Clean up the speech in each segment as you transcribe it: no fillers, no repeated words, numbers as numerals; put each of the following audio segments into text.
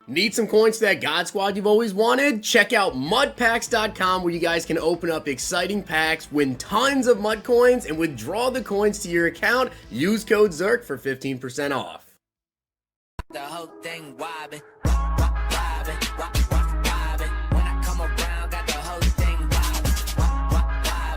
Need some coins to that God Squad you've always wanted? Check out mudpacks.com where you guys can open up exciting packs, win tons of mud coins, and withdraw the coins to your account. Use code ZERK for 15% off. The whole thing wobbin', wobbin'. When I come around, got the whole thing wobbin'.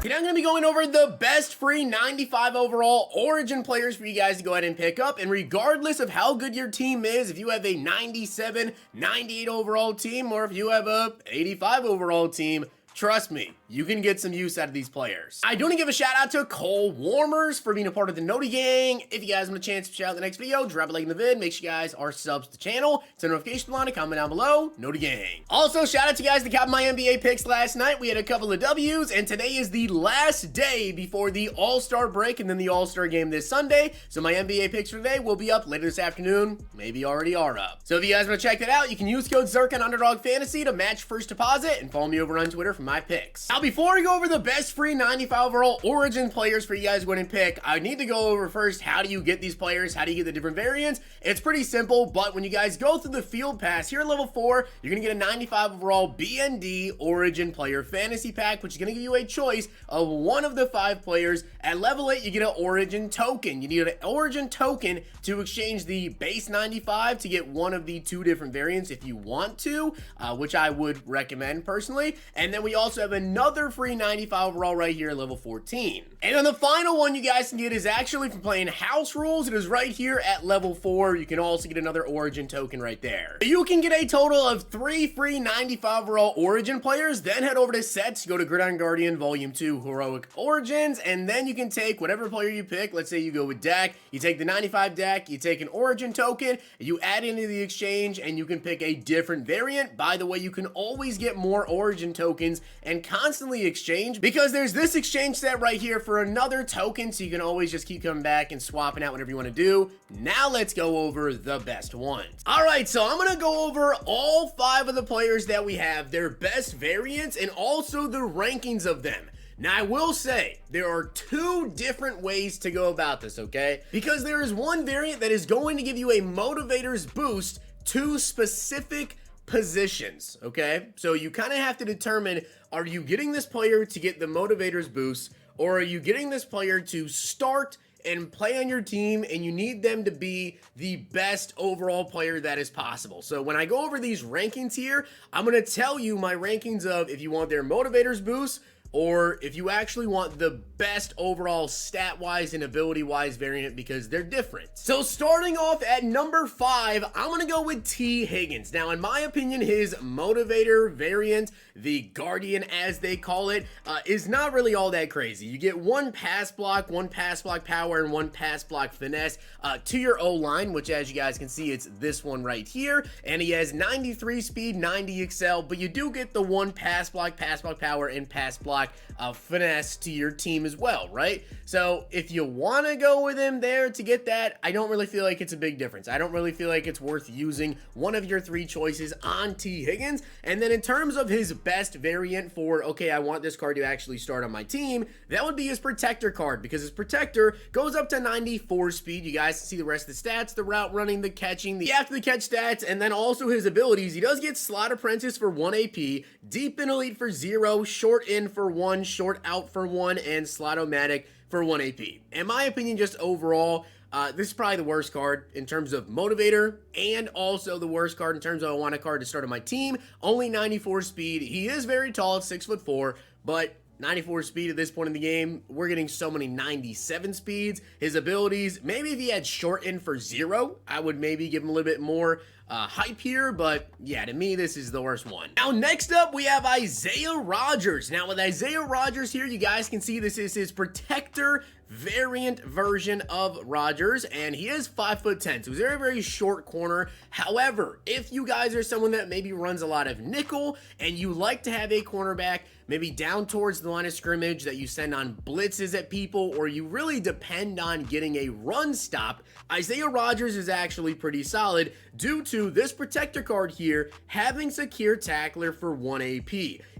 Today I'm going to be going over the best free 95 overall Origin players for you guys to go ahead and pick up. And regardless of how good your team is, if you have a 97, 98 overall team, or if you have a 85 overall team, trust me, you can get some use out of these players. I do want to give a shout out to Cole Warmers for being a part of the Noti Gang. If you guys want a chance to shout out in the next video, drop a like in the vid. Make sure you guys are subs to the channel. Turn notification bell on, comment down below. Noti Gang. Also, shout out to you guys that got my NBA picks last night. We had a couple of W's, and today is the last day before the All-Star break and then the All-Star game this Sunday. So my NBA picks for today will be up later this afternoon. Maybe already are up. So if you guys want to check that out, you can use code ZERK on Underdog Fantasy to match first deposit and follow me over on Twitter for my picks. Now, before we go over the best free 95 overall Origin players for you guys to go ahead and pick, I need to go over first, how do you get these players? How do you get the different variants? It's pretty simple, but when you guys go through the field pass, here at level 4, you're going to get a 95 overall BND Origin player fantasy pack, which is going to give you a choice of one of the 5 players. At level 8, you get an Origin token. You need an Origin token to exchange the base 95 to get one of the 2 different variants if you want to, which I would recommend personally. And then we also have another free 95 overall right here at level 14. And then the final one you guys can get is actually from playing house rules. It is right here at level 4. You can also get another Origin token right there. You can get a total of 3 free 95 overall Origin players. Then head over to sets, go to Gridiron Guardian Volume 2 Heroic Origins, and then you can take whatever player you pick. Let's say you go with Dak. You take the 95 Dak, you take an Origin token, you add into the exchange, and you can pick a different variant. By the way, you can always get more Origin tokens and constantly exchange, because there's this exchange set right here for another token, so you can always just keep coming back and swapping out whatever you want to do. Now let's go over the best ones. All right, so I'm gonna go over all 5 of the players that we have, their best variants, and also the rankings of them. Now, I will say, there are 2 different ways to go about this, okay? Because there is one variant that is going to give you a Motivators boost to specific positions, okay? So you kind of have to determine, are you getting this player to get the Motivators boost, or are you getting this player to start and play on your team, and you need them to be the best overall player that is possible? So when I go over these rankings here, I'm going to tell you my rankings of if you want their Motivators boost, or if you actually want the best overall stat-wise and ability-wise variant, because they're different. So starting off at number 5, I'm going to go with T. Higgins. Now, in my opinion, his motivator variant, the Guardian as they call it, is not really all that crazy. You get 1 pass block, 1 pass block power, and 1 pass block finesse to your O-line, which as you guys can see, it's this one right here. And he has 93 speed, 90 excel, but you do get the 1 pass block power, and pass block finesse to your team as well, right? So if you want to go with him there to get that, I don't really feel like it's a big difference. I don't really feel like it's worth using one of your 3 choices on T. Higgins. And then in terms of his best variant for, okay, I want this card to actually start on my team, that would be his protector card, because his protector goes up to 94 speed. You guys see the rest of the stats, the route running, the catching, the after the catch stats, and then also his abilities. He does get Slot Apprentice for 1 AP, Deep in Elite for 0, Short In for 1, Short Out for 1, and Slot-O-Matic for 1 AP. In my opinion, just overall, this is probably the worst card in terms of motivator, and also the worst card in terms of I want a card to start on my team. Only 94 speed. He is very tall at 6'4", but 94 speed at this point in the game. We're getting so many 97 speeds. His abilities, maybe if he had Short In for 0, I would maybe give him a little bit more hype here, but yeah, to me, this is the worst one. Now, next up, we have Isaiah Rodgers. Now, with Isaiah Rodgers here, you guys can see this is his protector variant version of Rodgers, and he is 5'10", so he's a very, very short corner. However, if you guys are someone that maybe runs a lot of nickel and you like to have a cornerback maybe down towards the line of scrimmage that you send on blitzes at people, or you really depend on getting a run stop, Isaiah Rodgers is actually pretty solid due to this protector card here having secure tackler for 1 AP.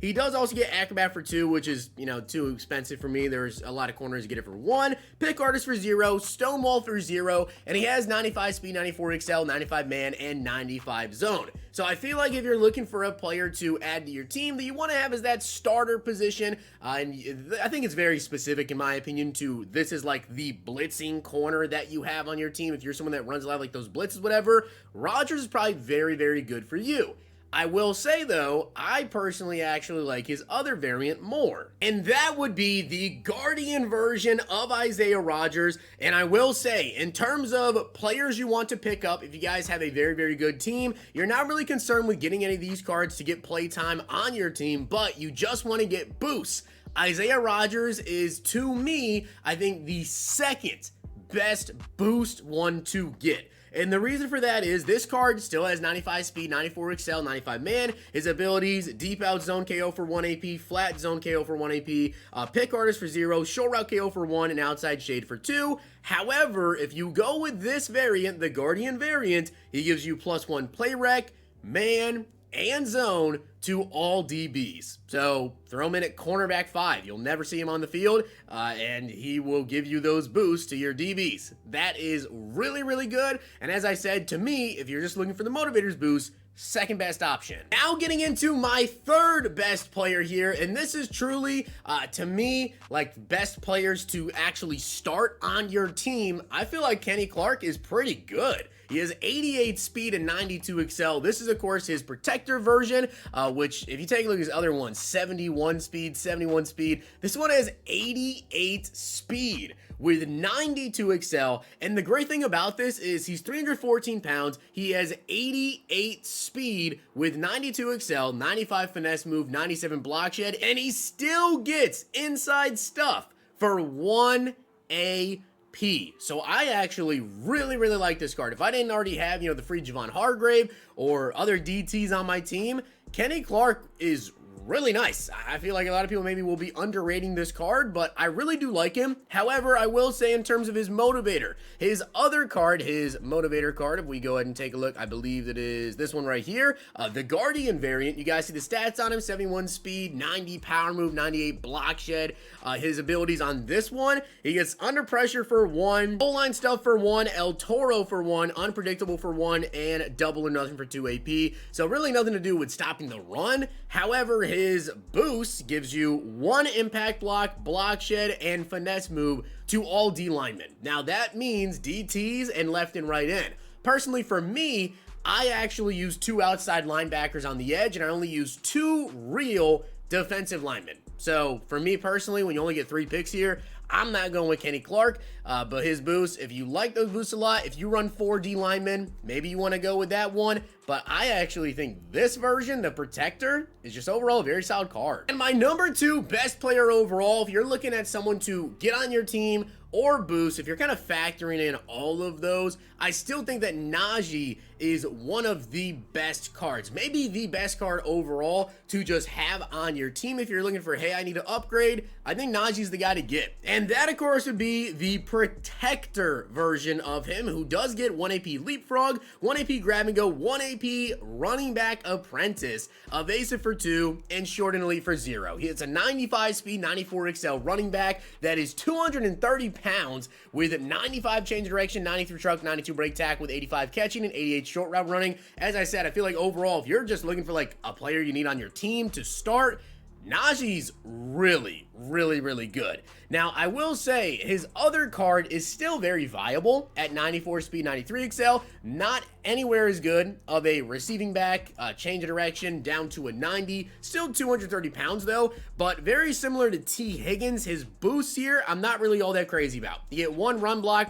He does also get acrobat for 2, which is, you know, too expensive for me. There's a lot of corners that get it for 1. 1, Pick Artist for 0, Stonewall for 0, and he has 95 speed, 94 excel, 95 man, and 95 zone. So I feel like if you're looking for a player to add to your team that you want to have as that starter position, and I think it's very specific in my opinion to this is like the blitzing corner that you have on your team. If you're someone that runs a lot of like those blitzes, whatever, Rodgers is probably very, very good for you. I will say though, I personally actually like his other variant more, and that would be the Guardian version of Isaiah Rodgers. And I will say, in terms of players you want to pick up, if you guys have a very, very good team, you're not really concerned with getting any of these cards to get play time on your team, but you just want to get boosts. Isaiah Rodgers is, to me, I think the second best boost one to get. And the reason for that is this card still has 95 speed, 94 excel, 95 man. His abilities, deep out zone KO for 1 AP, flat zone KO for 1 AP, pick artist for 0, short route KO for 1, and outside shade for 2. However, if you go with this variant, the Guardian variant, he gives you +1 play rec, man, and zone to all DBs. So throw him in at cornerback 5. You'll never see him on the field, and he will give you those boosts to your DBs. That is really, really good. And as I said, to me, if you're just looking for the Motivators boost, second best option. Now getting into my third best player here, and this is truly, to me, like best players to actually start on your team. I feel like Kenny Clark is pretty good. He has 88 speed and 92 excel. This is, of course, his protector version, which, if you take a look at his other one, 71 speed, 71 speed. This one has 88 speed with 92 excel. And the great thing about this is he's 314 pounds. He has 88 speed with 92 excel, 95 finesse move, 97 block shed, and he still gets inside stuff for 1 AP. So I actually really, really like this card. If I didn't already have, the free Javon Hargrave or other DTs on my team, Kenny Clark is really nice. I feel like a lot of people maybe will be underrating this card, but I really do like him. However, I will say in terms of his motivator, his other card, his motivator card, if we go ahead and take a look, I believe it is this one right here, the Guardian variant. You guys see the stats on him: 71 speed, 90 power move, 98 block shed. His abilities on this one, he gets under pressure for 1, goal line stuff for 1, El Toro for 1, unpredictable for 1, and double or nothing for 2 AP. So really nothing to do with stopping the run. However, his boost gives you 1 impact block, block shed, and finesse move to all D linemen. Now that means DTs and left and right end. Personally, for me, I actually use 2 outside linebackers on the edge, and I only use 2 real defensive linemen. So for me personally, when you only get 3 picks here, I'm not going with Kenny Clark, but his boosts, if you like those boosts a lot, if you run 4 D linemen, maybe you want to go with that one. But I actually think this version, the Protector, is just overall a very solid card. And my number 2 best player overall, if you're looking at someone to get on your team or boost, if you're kind of factoring in all of those, I still think that Najee is one of the best cards, maybe the best card overall to just have on your team. If you're looking for, hey, I need to upgrade, I think Najee's the guy to get. And that, of course, would be the Protector version of him, who does get 1 AP Leapfrog, 1 AP Grab and Go, 1 AP Running Back Apprentice, Evasive for 2, and Short and Elite for 0. It's a 95 speed, 94 excel running back that is 230 pounds with 95 change of direction, 93 truck, 92 break tack with 85 catching and 88 short route running. As I said, I feel like overall, if you're just looking for like a player you need on your team to start, Najee's really, really, really good. Now, I will say his other card is still very viable at 94 speed, 93 excel. Not anywhere as good of a receiving back, change of direction down to a 90. Still 230 pounds though, but very similar to T. Higgins. His boosts here, I'm not really all that crazy about. You get 1 run block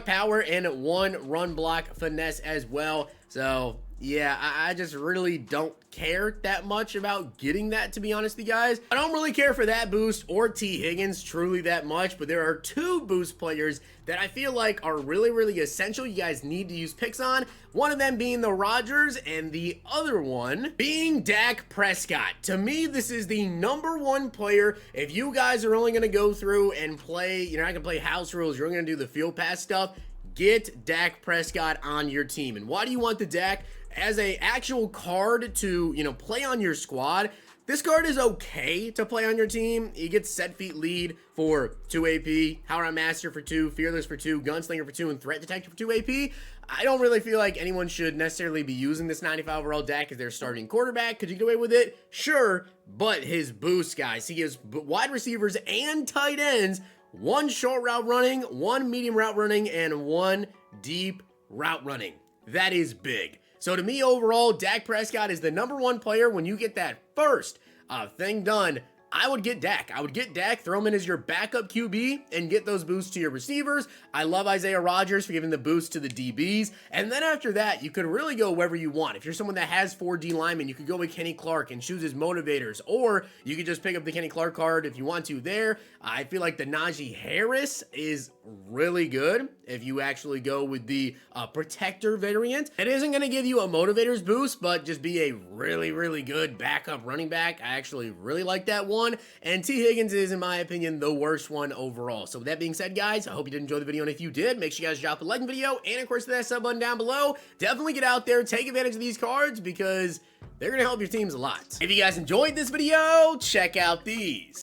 power, and 1 run block finesse as well. So yeah, I just really don't care that much about getting that, to be honest with you guys. I don't really care for that boost or T. Higgins truly that much, but there are 2 boost players that I feel like are really, really essential. You guys need to use picks on. One of them being the Rodgers, and the other one being Dak Prescott. To me, this is the number 1 player. If you guys are only going to go through and play, you're not going to play house rules, you're going to do the field pass stuff, get Dak Prescott on your team. And why do you want the Dak? As a actual card to, play on your squad, This card is okay to play on your team. You get Set Feet Lead for 2 AP, Howlround Master for 2, Fearless for 2, Gunslinger for 2, and Threat Detector for 2 AP. I don't really feel like anyone should necessarily be using this 95 overall Dak as their starting quarterback. Could you get away with it? Sure, but his boost, guys. He gives wide receivers and tight ends 1 short route running, 1 medium route running, and 1 deep route running. That is big. So to me, overall, Dak Prescott is the #1 player when you get that first thing done. I would get Dak. I would get Dak, throw him in as your backup QB, and get those boosts to your receivers. I love Isaiah Rodgers for giving the boost to the DBs. And then after that, you could really go wherever you want. If you're someone that has 4 D linemen, you could go with Kenny Clark and choose his motivators. Or you could just pick up the Kenny Clark card if you want to there. I feel like the Najee Harris is really good if you actually go with the protector variant. It isn't going to give you a motivators boost, but just be a really, really good backup running back. I actually really like that one. And T. Higgins is, in my opinion, the worst one overall. So with that being said, guys, I hope you did enjoy the video. And if you did, make sure you guys drop a like in the video. And of course, hit that sub button down below. Definitely get out there, take advantage of these cards because they're going to help your teams a lot. If you guys enjoyed this video, check out these.